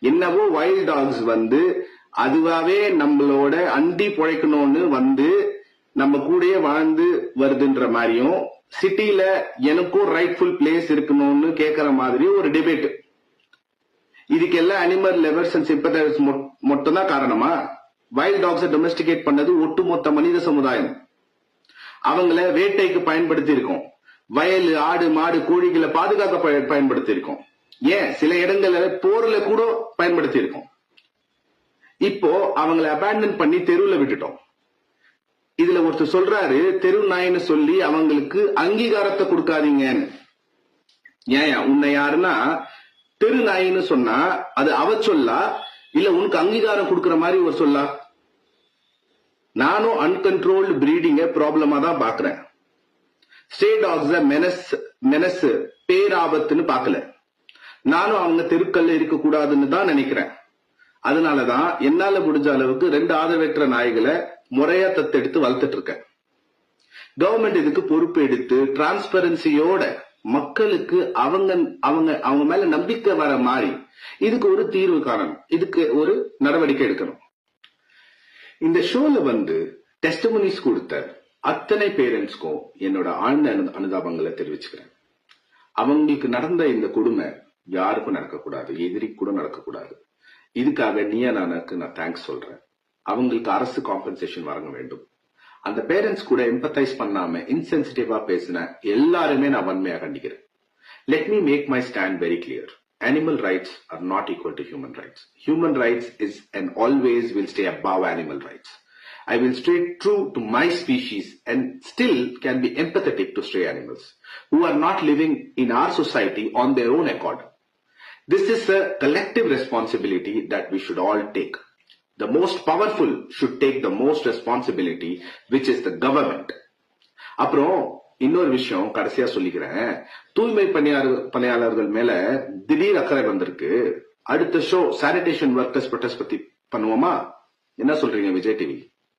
என்னவோ wild tax அதுவாவே நம்மளோட அண்டி பிழைக்கணும்னு நம்ம கூடயே வாழ்ந்து வருதுன்ற மாதிரியும் சிட்டில எனக்கும் ரைட்ஃபுல் பிளேஸ் இருக்கணும்னு கேக்குற மாதிரி ஒரு டிபேட். இதுக்கெல்லாம் அனிமல் லெவர்ஸ் அண்ட் சிம்பத்தைசர்ஸ் மட்டும் தான் காரணமா? வைல்ட் டாக்ஸை டொமஸ்டிகேட் பண்ணது ஒட்டுமொத்த மனித சமுதாயம். அவங்கள வேட்டைக்கு பயன்படுத்தி இருக்கோம், வயல் ஆடு மாடு கோழிகளை பாதுகாக்க பயன்படுத்தி இருக்கோம், ஏன் சில இடங்கள்ல போர்ல கூட பயன்படுத்தி இருக்கோம். இப்போ அவங்களை அபேண்டன் பண்ணி தெருவுல விட்டுட்டோம். இதுல ஒருத்தர் சொல்றாரு தெரு நாயின்னு சொல்லி அவங்களுக்கு அங்கீகாரத்தை கொடுக்காதீங்கன்னு. ஏன் உன்னை யாருன்னா தெரு நாயின்னு சொன்னா அது அவ சொல்லா இல்ல உனக்கு அங்கீகாரம் கொடுக்கற மாதிரி ஒரு சொல்லா? நானும் அன்கன்ட்ரோல்டு பிரீடிங்க ப்ராப்ளமா தான் பாக்குறேன். ஸ்டே டாக்ஸ மெனஸ் பேராபத்துன்னு பாக்கல. நானும் அவங்க தெருக்கல்ல இருக்க கூடாதுன்னு தான் நினைக்கிறேன். அதனாலதான் என்னால முடிஞ்ச அளவுக்கு 2 ஆதரவற்ற நாய்களை முறையா தத்தெடுத்து வளர்த்துட்டு இருக்கேன். கவர்மெண்ட் இதுக்கு பொறுப்பு எடுத்து டிரான்ஸ்பரன்சியோட மக்களுக்கு அவங்க மேல நம்பிக்கை வர மாதிரி இதுக்கு ஒரு தீர்வு காணணும், இதுக்கு ஒரு நடவடிக்கை எடுக்கணும். இந்த ஷோல டெஸ்டிமோனிஸ் கொடுத்த அத்தனை பேரண்ட்ஸ்க்கும் என்னோட ஆழ்ந்த அனுதாபங்களை தெரிவிச்சுக்கிறேன். அவங்களுக்கு நடந்த இந்த கொடுமை யாருக்கும் நடக்கக்கூடாது, எதிரி கூட நடக்கக்கூடாது. இதுக்காக நானுக்கு நான் தேங்க்ஸ் சொல்றேன். அவங்களுக்கு அரசு காம்பன்சேஷன் வழங்க வேண்டும். அந்த பேரண்ட்ஸ் கூட எம்பத்தைஸ் பண்ணாம இன்சென்சிட்டிவா பேசின எல்லாருமே நான் வன்மையா கண்டிக்கிறேன். Let me make my stand very clear. Animal rights are not equal to human rights. Human rights is and always will stay above animal rights. I will stay true to my species and still can be empathetic to stray animals who are not living in our society on their own accord. This is a collective responsibility that we should all take. The most powerful should take the most responsibility, which is the government. அப்புறம் இன்னொரு விஷயம் கடைசியா சொல்லிக்கிறேன். தூய்மை பணியாளர்கள் மேல திடீர் அக்கறை வந்திருக்கு. அடுத்த ஷோ சானிடேஷன் ஒர்க்கர்ஸ் ப்ரொடெஸ்ட் பத்தி பண்ணுவோமா? என்ன சொல்றீங்க விஜய் டிவி?